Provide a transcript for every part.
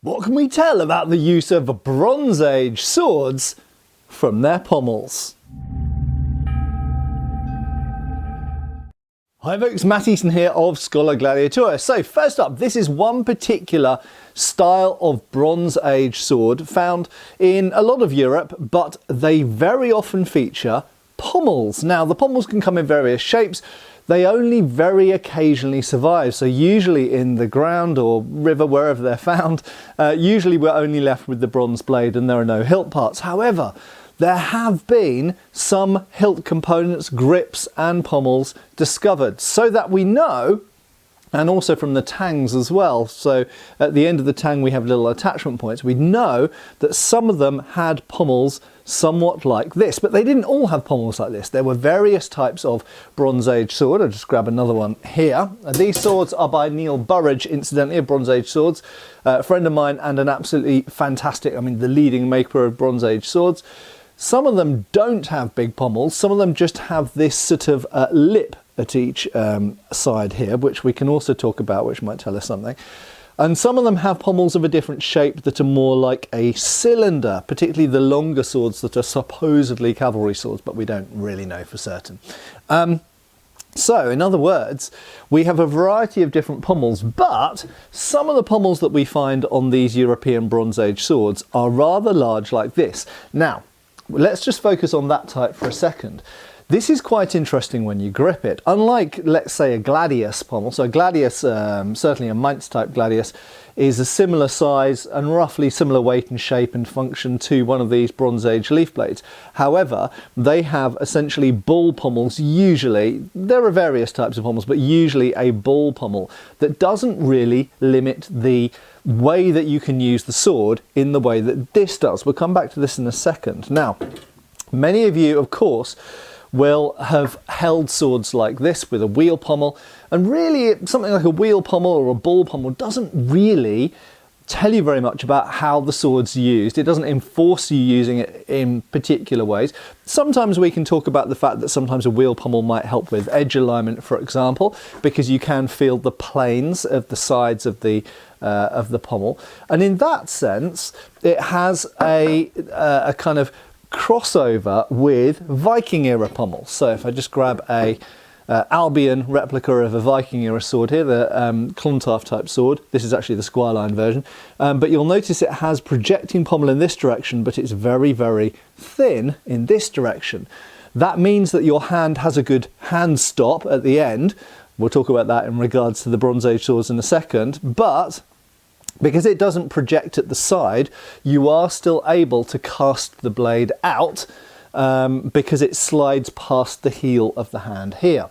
What can we tell about the use of Bronze Age swords from their pommels? Hi folks, Matt Easton here of Schola Gladiatoria. So first up, this is one particular style of Bronze Age sword found in a lot of Europe, but they very often feature pommels. Now the pommels can come in various shapes. They only very occasionally survive, so usually in the ground or river, wherever they're found, usually we're only left with the bronze blade and there are no hilt parts. However, there have been some hilt components, grips and pommels discovered, so that we know, and also from the tangs as well, so at the end of the tang we have little attachment points, we know that some of them had pommels somewhat like this, but they didn't all have pommels like this. There were various types of Bronze Age sword. I'll just grab another one here. These swords are by Neil Burridge, incidentally, of Bronze Age swords, a friend of mine and an absolutely fantastic, I mean the leading maker of Bronze Age swords. Some of them don't have big pommels, some of them just have this sort of lip at each side here, which we can also talk about, which might tell us something. And some of them have pommels of a different shape that are more like a cylinder, particularly the longer swords that are supposedly cavalry swords, but we don't really know for certain. So, in other words, we have a variety of different pommels, but some of the pommels that we find on these European Bronze Age swords are rather large like this. Now, let's just focus on that type for a second. This is quite interesting when you grip it. Unlike, let's say, a gladius pommel, so a gladius, certainly a Mainz type gladius, is a similar size and roughly similar weight and shape and function to one of these Bronze Age leaf blades. However, they have essentially bull pommels usually. There are various types of pommels, but usually a bull pommel that doesn't really limit the way that you can use the sword in the way that this does. We'll come back to this in a second. Now, many of you, of course, will have held swords like this with a wheel pommel, and really something like a wheel pommel or a bull pommel doesn't really tell you very much about how the sword's used. It doesn't enforce you using it in particular ways. Sometimes we can talk about the fact that sometimes a wheel pommel might help with edge alignment, for example, because you can feel the planes of the sides of the pommel, and in that sense it has a kind of crossover with Viking era pommels. So if I just grab a Albion replica of a Viking era sword here, the Clontarf type sword. This is actually the Squireline version, but you'll notice it has projecting pommel in this direction, but it's very, very thin in this direction. That means that your hand has a good hand stop at the end. We'll talk about that in regards to the Bronze Age swords in a second, but because it doesn't project at the side, you are still able to cast the blade out because it slides past the heel of the hand here.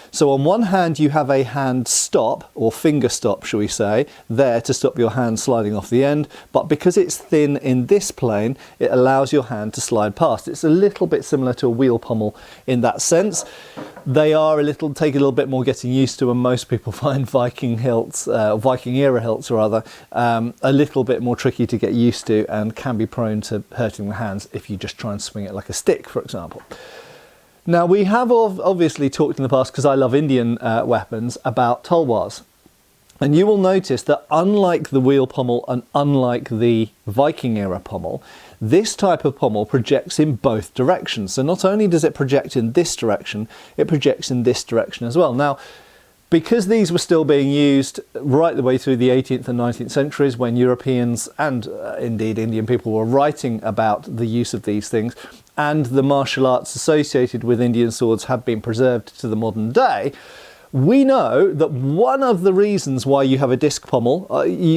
So on one hand you have a hand stop, or finger stop shall we say, there to stop your hand sliding off the end, but because it's thin in this plane it allows your hand to slide past. It's a little bit similar to a wheel pommel in that sense. They are take a little bit more getting used to, and most people find Viking hilts, Viking era hilts rather, a little bit more tricky to get used to and can be prone to hurting the hands if you just try and swing it like a stick, for example. Now we have obviously talked in the past, because I love Indian weapons, about tulwars. And you will notice that unlike the wheel pommel and unlike the Viking era pommel, this type of pommel projects in both directions. So not only does it project in this direction, it projects in this direction as well. Now, because these were still being used right the way through the 18th and 19th centuries, when Europeans and indeed Indian people were writing about the use of these things, and the martial arts associated with Indian swords have been preserved to the modern day, we know that one of the reasons why you have a disc pommel,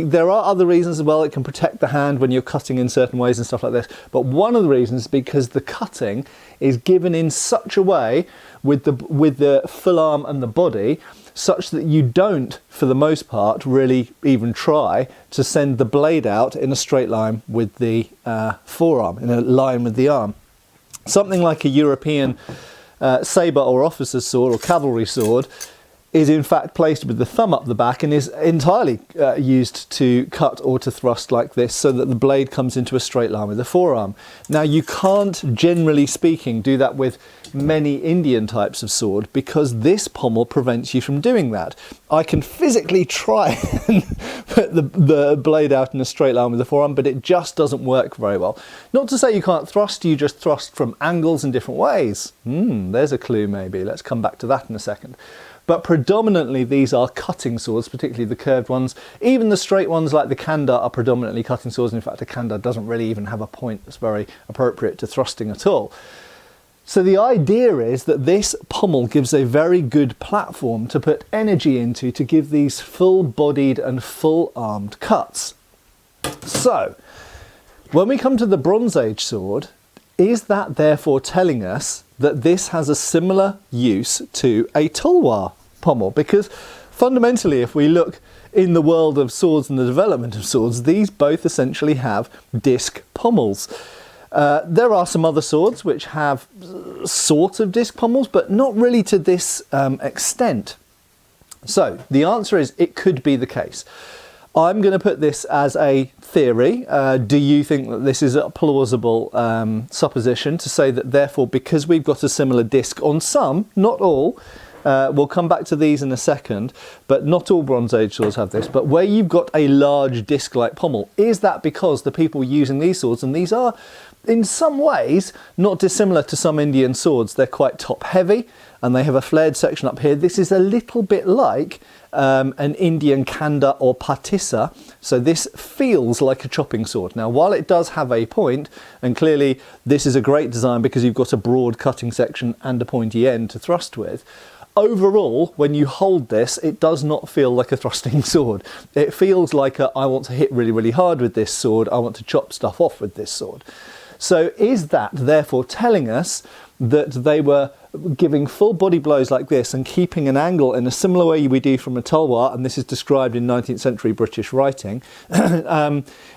there are other reasons as well. It can protect the hand when you're cutting in certain ways and stuff like this, but one of the reasons is because the cutting is given in such a way with the full arm and the body, such that you don't, for the most part, really even try to send the blade out in a straight line with the forearm, in a line with the arm. Something like a European sabre or officer's sword or cavalry sword is in fact placed with the thumb up the back and is entirely used to cut or to thrust like this, so that the blade comes into a straight line with the forearm. Now you can't, generally speaking, do that with many Indian types of sword, because this pommel prevents you from doing that. I can physically try and put the blade out in a straight line with the forearm, but it just doesn't work very well. Not to say you can't thrust, you just thrust from angles in different ways. There's a clue maybe. Let's come back to that in a second. But predominantly these are cutting swords, particularly the curved ones. Even the straight ones like the Kanda are predominantly cutting swords. In fact, the Kanda doesn't really even have a point that's very appropriate to thrusting at all. So the idea is that this pommel gives a very good platform to put energy into to give these full-bodied and full-armed cuts. So, when we come to the Bronze Age sword, is that therefore telling us that this has a similar use to a tulwar pommel? Because fundamentally, if we look in the world of swords and the development of swords, these both essentially have disc pommels. There are some other swords which have sort of disc pommels, but not really to this extent. So the answer is it could be the case. I'm going to put this as a theory. Do you think that this is a plausible supposition to say that therefore, because we've got a similar disc on some, not all, we'll come back to these in a second, but not all Bronze Age swords have this, but where you've got a large disc-like pommel, is that because the people using these swords, and these are in some ways not dissimilar to some Indian swords, they're quite top-heavy, and they have a flared section up here. This is a little bit like an Indian Kanda or Patissa, so this feels like a chopping sword. Now, while it does have a point, and clearly this is a great design because you've got a broad cutting section and a pointy end to thrust with, overall, when you hold this, it does not feel like a thrusting sword. It feels like I want to hit really, really hard with this sword, I want to chop stuff off with this sword. So is that therefore telling us that they were giving full body blows like this and keeping an angle in a similar way we do from a tulwar, and this is described in 19th century British writing. We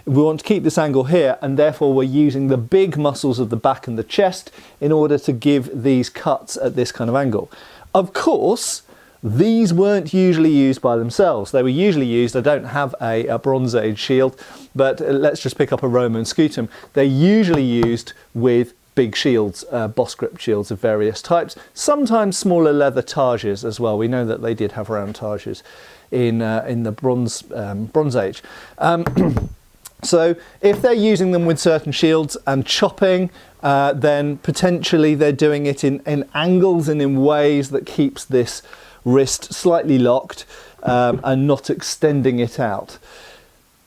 want to keep this angle here, and therefore we're using the big muscles of the back and the chest in order to give these cuts at this kind of angle. Of course, these weren't usually used by themselves. They were usually used, I don't have a Bronze Age shield, but let's just pick up a Roman scutum. They're usually used with big shields, boss grip shields of various types, sometimes smaller leather targes as well. We know that they did have round targes in the Bronze Age. So if they're using them with certain shields and chopping, then potentially they're doing it in angles and in ways that keeps this wrist slightly locked and not extending it out.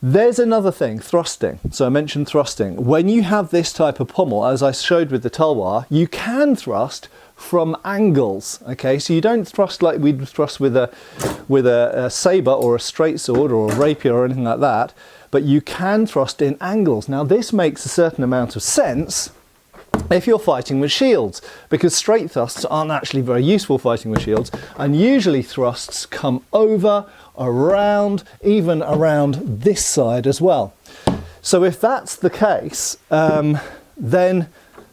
There's another thing, thrusting. So I mentioned thrusting. When you have this type of pommel, as I showed with the tulwar, you can thrust from angles. Okay, so you don't thrust like we'd thrust with a saber or a straight sword or a rapier or anything like that, but you can thrust in angles. Now this makes a certain amount of sense if you're fighting with shields, because straight thrusts aren't actually very useful fighting with shields, and usually thrusts come over, around, even around this side as well. So if that's the case, then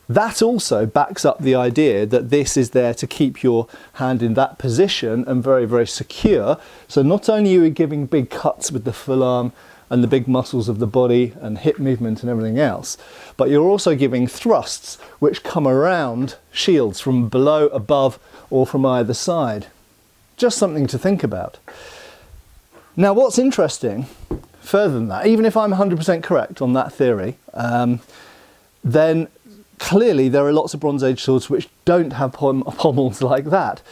that also backs up the idea that this is there to keep your hand in that position and very, very secure. So not only are you giving big cuts with the full arm and the big muscles of the body and hip movement and everything else, but you're also giving thrusts which come around shields from below, above, or from either side. Just something to think about. Now what's interesting, further than that, even if I'm 100% correct on that theory, then clearly there are lots of Bronze Age swords which don't have pommels like that.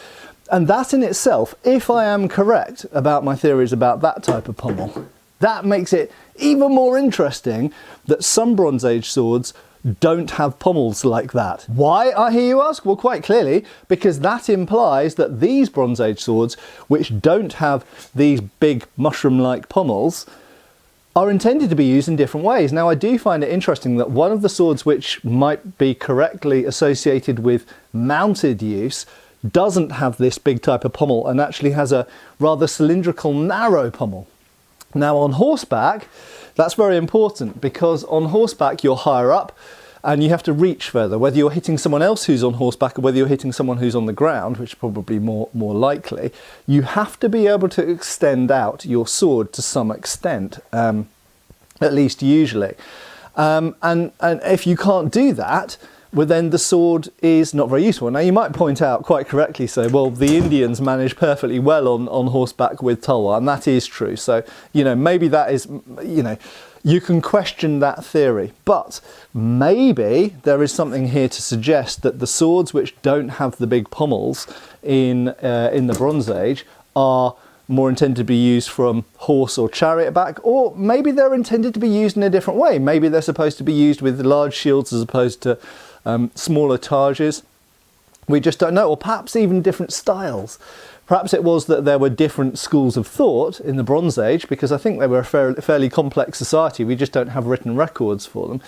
And that in itself, if I am correct about my theories about that type of pommel, that makes it even more interesting that some Bronze Age swords don't have pommels like that. Why, I hear you ask? Well, quite clearly, because that implies that these Bronze Age swords, which don't have these big mushroom-like pommels, are intended to be used in different ways. Now, I do find it interesting that one of the swords which might be correctly associated with mounted use doesn't have this big type of pommel and actually has a rather cylindrical, narrow pommel. Now on horseback, that's very important because on horseback you're higher up and you have to reach further, whether you're hitting someone else who's on horseback or whether you're hitting someone who's on the ground, which is probably more likely. You have to be able to extend out your sword to some extent, at least usually. And if you can't do that, well, then the sword is not very useful. Now, you might point out quite correctly, say, well, the Indians manage perfectly well on horseback with talwar, and that is true. So, you know, maybe that is, you know, you can question that theory, but maybe there is something here to suggest that the swords which don't have the big pommels in the Bronze Age are more intended to be used from horse or chariot back, or maybe they're intended to be used in a different way. Maybe they're supposed to be used with large shields as opposed to smaller targes. We just don't know, or perhaps even different styles. Perhaps it was that there were different schools of thought in the Bronze Age, because I think they were a fairly complex society. We just don't have written records for them.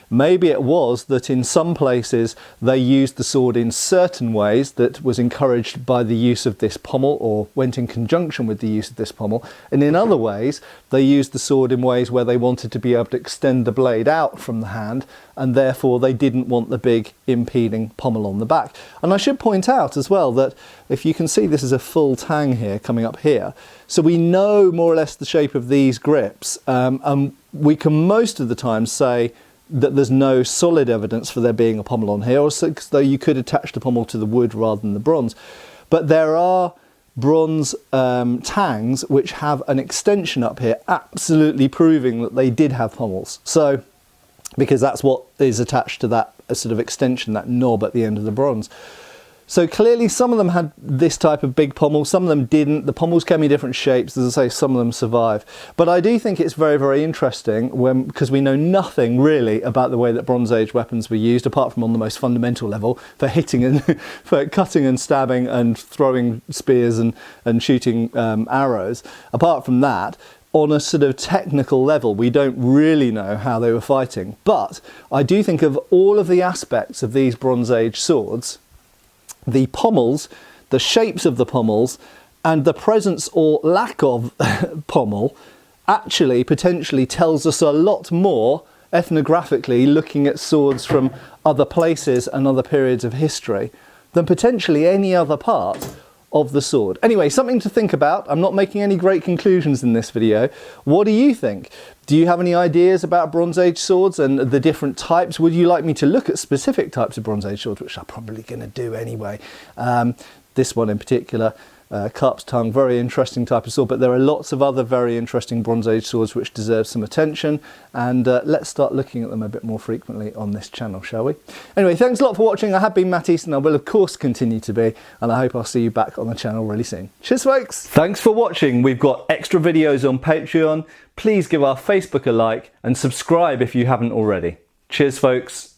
Maybe it was that in some places they used the sword in certain ways that was encouraged by the use of this pommel, or went in conjunction with the use of this pommel, and in other ways they used the sword in ways where they wanted to be able to extend the blade out from the hand, and therefore they didn't want the big impeding pommel on the back. And I should point out as well that if you can see, this is a full tang here coming up here, so we know more or less the shape of these grips, and we can most of the time say that there's no solid evidence for there being a pommel on here, or though you could attach the pommel to the wood rather than the bronze. But there are bronze tangs which have an extension up here, absolutely proving that they did have pommels. So, because that's what is attached to that sort of extension, that knob at the end of the bronze. So clearly some of them had this type of big pommel, some of them didn't. The pommels came in different shapes, as I say, some of them survive. But I do think it's very, very interesting because we know nothing really about the way that Bronze Age weapons were used, apart from on the most fundamental level, for hitting and for cutting and stabbing and throwing spears and shooting arrows. Apart from that, on a sort of technical level, we don't really know how they were fighting. But I do think of all of the aspects of these Bronze Age swords, the pommels, the shapes of the pommels, and the presence or lack of pommel actually potentially tells us a lot more ethnographically, looking at swords from other places and other periods of history, than potentially any other part of the sword. Anyway, something to think about. I'm not making any great conclusions in this video. What do you think? Do you have any ideas about Bronze Age swords and the different types? Would you like me to look at specific types of Bronze Age swords, which I'm probably going to do anyway? This one in particular, carp's tongue, very interesting type of sword, but there are lots of other very interesting Bronze Age swords which deserve some attention, and let's start looking at them a bit more frequently on this channel, shall we? Anyway, thanks a lot for watching. I have been Matt Easton, I will of course continue to be, and I hope I'll see you back on the channel really soon. Cheers folks! Thanks for watching. We've got extra videos on Patreon. Please give our Facebook a like and subscribe if you haven't already. Cheers folks!